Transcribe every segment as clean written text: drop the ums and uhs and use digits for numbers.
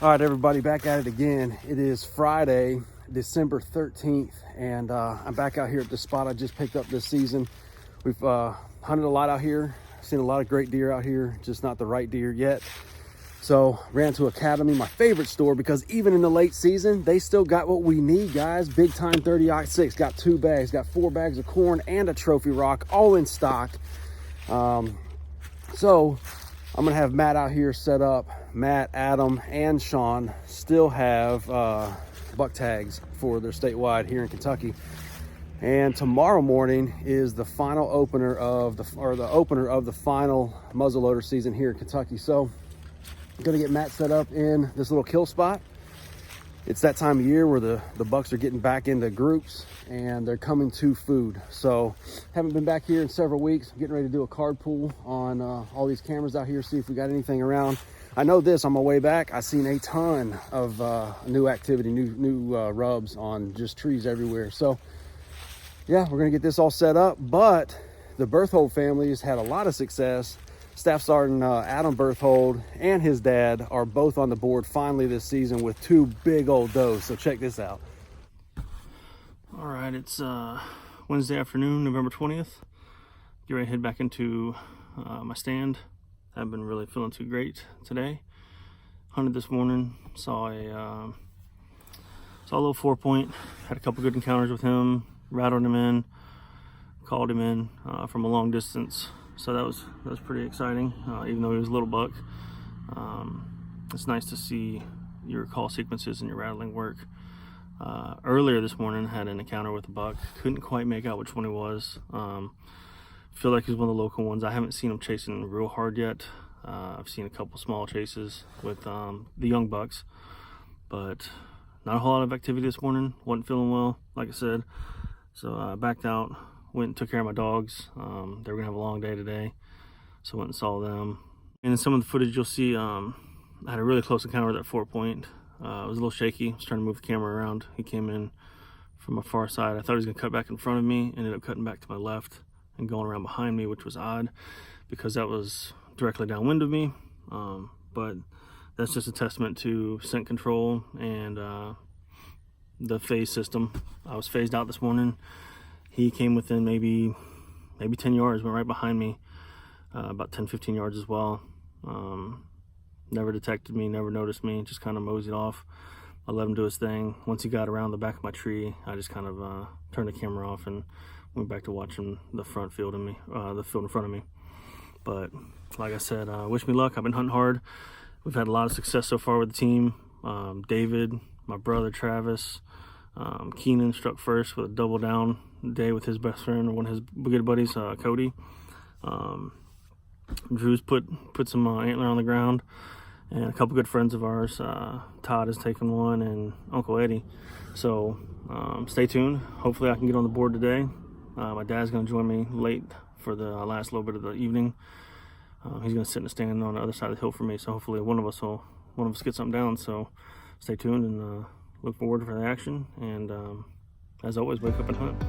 All right, everybody, back at it again. It is Friday, December 13th, and I'm back out here at the spot I just picked up this season. We've hunted a lot out here, seen a lot of great deer out here, just not the right deer yet. So ran to Academy, my favorite store, because even in the late season, they still got what we need, guys. Big time 30-06, got 2 bags, got 4 bags of corn and a trophy rock, all in stock. So I'm gonna have Matt out here set up. Matt, Adam, and Sean still have buck tags for their statewide here in Kentucky. And tomorrow morning is the final opener of the final muzzleloader season here in Kentucky. So I'm gonna get Matt set up in this little kill spot. It's that time of year where the bucks are getting back into groups and they're coming to food. So haven't been back here in several weeks. I'm getting ready to do a card pull on all these cameras out here, see if we got anything around. I know this, on my way back, I seen a ton of new activity, new rubs on just trees everywhere. So yeah, we're gonna get this all set up. But the Berthold family has had a lot of success. Staff Sergeant Adam Berthold and his dad are both on the board finally this season with 2 big old does. So check this out. All right, it's Wednesday afternoon, November 20th. Get ready to head back into my stand. I've been really feeling too great today. Hunted this morning, saw a little 4-point, had a couple good encounters with him, rattled him in, called him in from a long distance. So that was pretty exciting, even though he was a little buck. It's nice to see your call sequences and your rattling work. Earlier this morning, I had an encounter with a buck. Couldn't quite make out which one he was. Feel like he's one of the local ones. I haven't seen him chasing real hard yet. I've seen a couple small chases with the young bucks, but not a whole lot of activity this morning. Wasn't feeling well, like I said. So I backed out. Went and took care of my dogs. They were gonna have a long day today, so I went and saw them. And in some of the footage you'll see, I had a really close encounter with that 4-point. It was a little shaky. I was trying to move the camera around. He came in from a far side. I thought he was gonna cut back in front of me. Ended up cutting back to my left and going around behind me, which was odd because that was directly downwind of me. But that's just a testament to scent control and the phase system. I was phased out this morning. He came within maybe 10 yards, went right behind me, about 10-15 yards as well. Never detected me, never noticed me, just kind of moseyed off. I let him do his thing. Once he got around the back of my tree, I just kind of turned the camera off and went back to watching the field in front of me. But like I said, wish me luck. I've been hunting hard. We've had a lot of success so far with the team. David, my brother Travis, Keenan struck first with a double down day with his best friend, one of his good buddies, Cody. Drew's put some antler on the ground, and a couple good friends of ours. Todd has taken one, and Uncle Eddie. So stay tuned. Hopefully I can get on the board today. My dad's going to join me late for the last little bit of the evening. He's going to sit in a stand on the other side of the hill for me, so hopefully one of us get something down. So stay tuned and look forward for the action. And as always, wake up and hunt.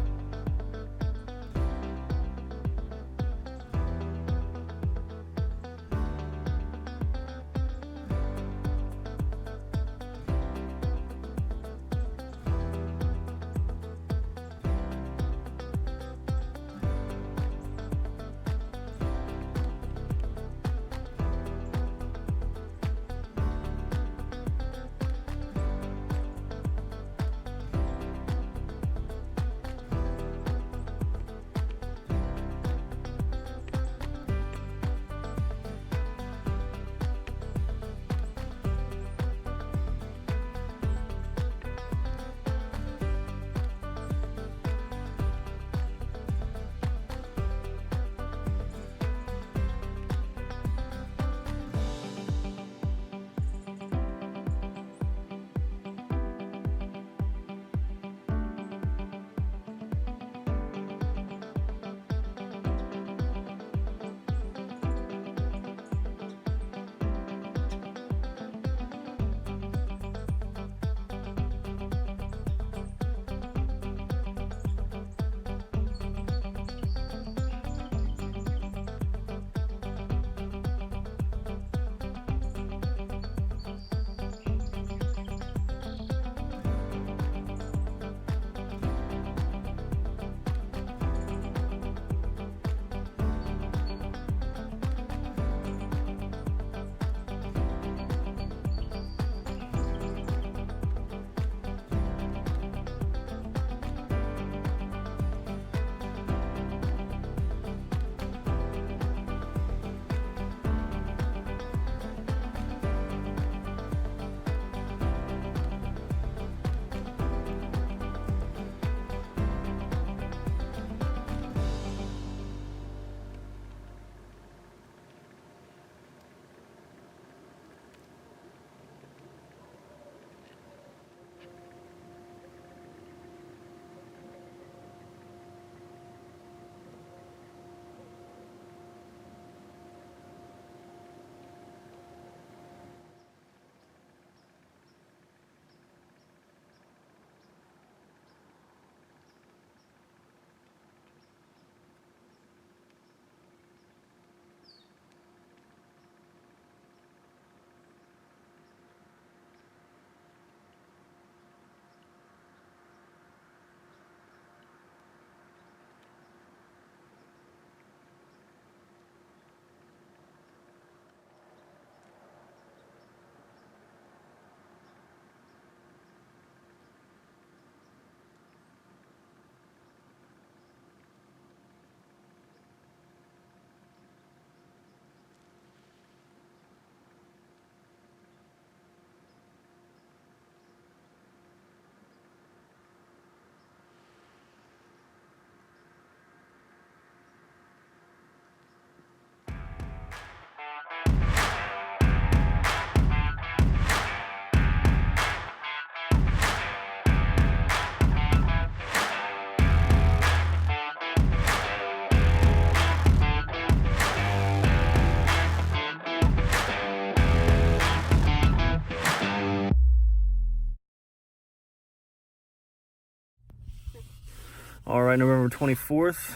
All right, November 24th,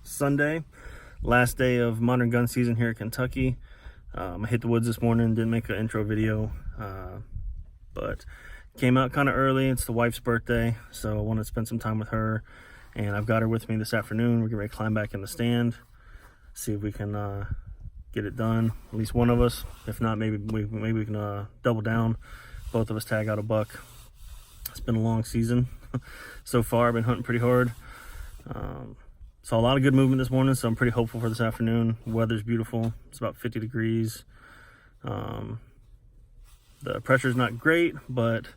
Sunday, last day of modern gun season here at Kentucky. I hit the woods this morning, didn't make an intro video, but came out kind of early. It's the wife's birthday, so I wanted to spend some time with her, and I've got her with me this afternoon. We're getting ready to climb back in the stand, see if we can get it done, at least one of us. If not, maybe we can double down, both of us tag out a buck. It's been a long season so far. I've been hunting pretty hard. Saw a lot of good movement this morning, so I'm pretty hopeful for this afternoon. Weather's beautiful. It's about 50 degrees. The pressure's not great, but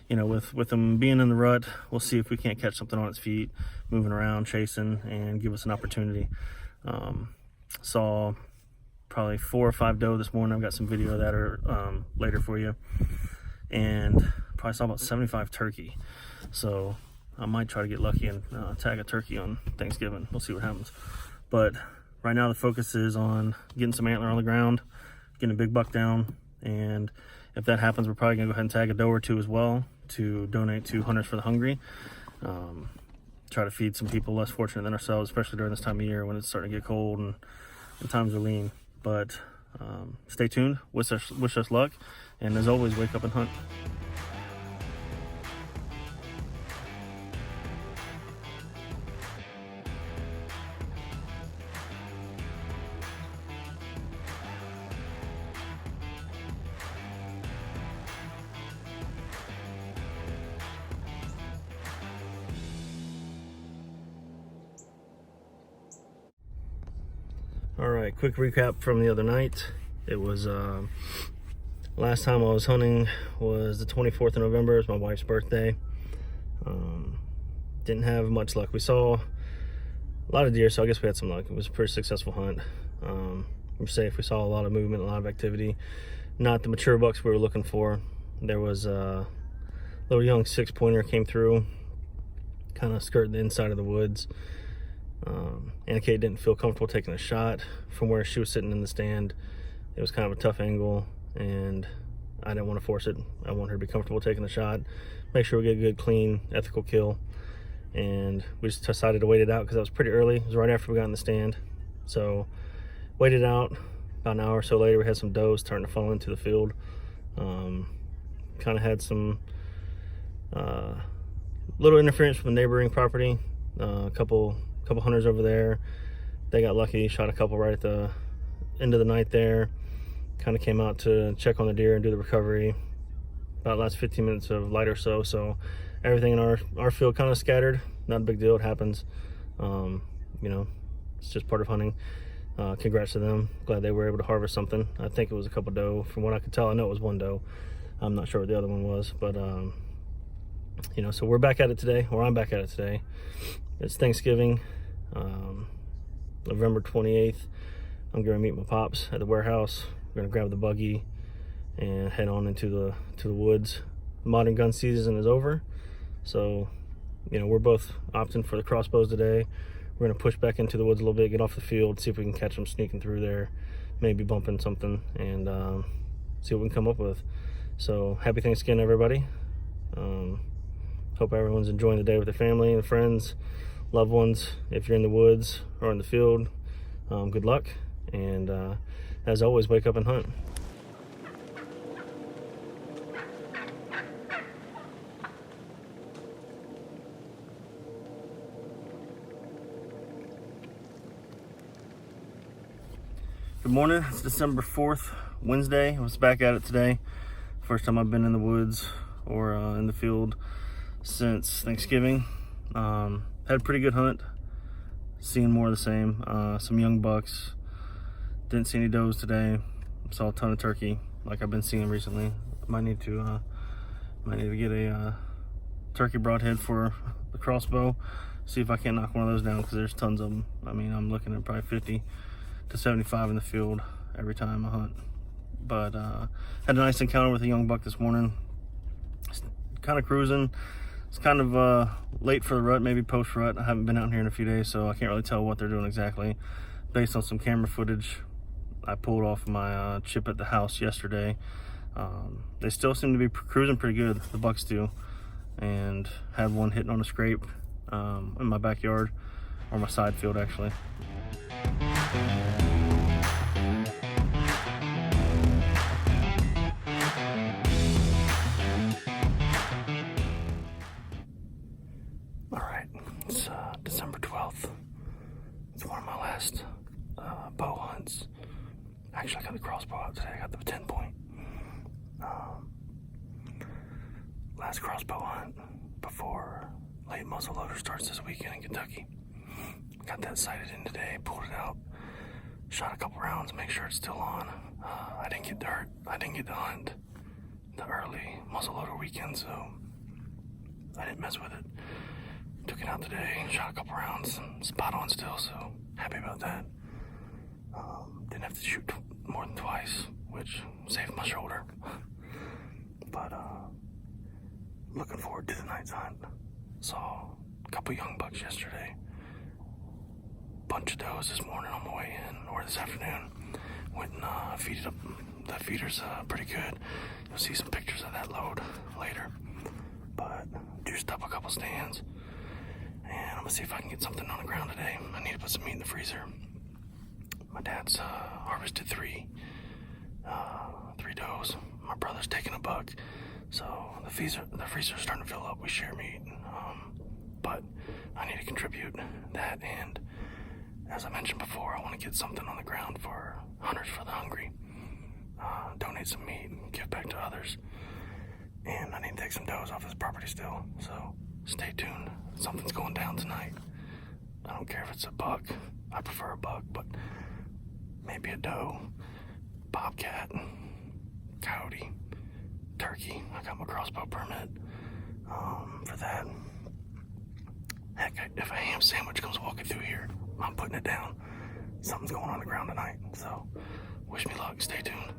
you know, with them being in the rut, we'll see if we can't catch something on its feet, moving around, chasing, and give us an opportunity. Saw probably 4 or 5 doe this morning. I've got some video of that or later for you, and probably saw about 75 turkey. So I might try to get lucky and tag a turkey on Thanksgiving. We'll see what happens. But right now the focus is on getting some antler on the ground, getting a big buck down, and if that happens, we're probably gonna go ahead and tag a doe or two as well to donate to Hunters for the Hungry. Try to feed some people less fortunate than ourselves, especially during this time of year when it's starting to get cold and times are lean. But stay tuned, wish us luck, and as always, wake up and hunt. All right, quick recap from the other night. It was last time I was hunting was the 24th of November. It was my wife's birthday. Didn't have much luck. We saw a lot of deer, so I guess we had some luck. It was a pretty successful hunt. We're safe. We saw a lot of movement, a lot of activity. Not the mature bucks we were looking for. There was a little young 6-pointer came through, kind of skirting the inside of the woods. Anna Kate didn't feel comfortable taking a shot from where she was sitting in the stand. It was kind of a tough angle, and I didn't want to force it. I want her to be comfortable taking the shot, make sure we get a good, clean, ethical kill. And we just decided to wait it out because that was pretty early. It was right after we got in the stand. So waited out. About an hour or so later, we had some does starting to fall into the field. Kind of had some little interference from the neighboring property. A couple hunters over there, they got lucky, shot a couple right at the end of the night there. Kind of came out to check on the deer and do the recovery. About last 15 minutes of light or so, so everything in our field kind of scattered. Not a big deal, it happens. You know, it's just part of hunting. Congrats to them, glad they were able to harvest something. I think it was a couple doe, from what I could tell. I know it was one doe. I'm not sure what the other one was, but you know, so we're back at it today, or I'm back at it today. It's Thanksgiving, November 28th. I'm gonna meet my pops at the warehouse. We're gonna grab the buggy and head on into the woods. Modern gun season is over, so you know, we're both opting for the crossbows today. We're gonna push back into the woods a little bit, get off the field, see if we can catch them sneaking through there, maybe bumping something, and see what we can come up with. So happy Thanksgiving, everybody. Hope everyone's enjoying the day with their family and friends, loved ones. If you're in the woods or in the field, good luck. And as always, wake up and hunt. Good morning. It's December 4th, Wednesday. I was back at it today. First time I've been in the woods or in the field since Thanksgiving. Had a pretty good hunt, seeing more of the same. Some young bucks, didn't see any does today. Saw a ton of turkey like I've been seeing recently. Might need to get a turkey broadhead for the crossbow, see if I can't knock one of those down, because there's tons of them. I mean, I'm looking at probably 50 to 75 in the field every time I hunt. But had a nice encounter with a young buck this morning. Kind of cruising. It's kind of late for the rut, maybe post rut. I haven't been out here in a few days, so I can't really tell what they're doing exactly. Based on some camera footage I pulled off my chip at the house yesterday, they still seem to be cruising pretty good, the bucks do. And had one hitting on a scrape in my backyard, or my side field actually. All right, it's December 12th. It's one of my last bow hunts. Actually, I got the crossbow out today. I got the 10-point. Last crossbow hunt before late muzzleloader starts this weekend in Kentucky. Got that sighted in today, pulled it out, shot a couple rounds, make sure it's still on. I didn't get dirt. I didn't get to hunt the early muzzleloader weekend, so I didn't mess with it. Took it out today, shot a couple rounds, spot on still, so happy about that. Didn't have to shoot more than twice, which saved my shoulder. But looking forward to the night's hunt. Saw a couple young bucks yesterday. Bunch of does this morning on my way in, or this afternoon. Went and feeded up. The feeder's pretty good. You'll see some pictures of that load later. But juiced up a couple stands. And I'm gonna see if I can get something on the ground today. I need to put some meat in the freezer. My dad's harvested three does. My brother's taking a buck. So the freezer's starting to fill up. We share meat. But I need to contribute that, and as I mentioned before, I want to get something on the ground for Hunters for the Hungry. Donate some meat and give back to others. And I need to take some does off this property still. So stay tuned. Something's going down tonight. I don't care if it's a buck. I prefer a buck, but maybe a doe, bobcat, coyote, turkey. I got my crossbow permit for that. Heck, if a ham sandwich comes walking through here, I'm putting it down. Something's going on the ground tonight, so wish me luck. Stay tuned.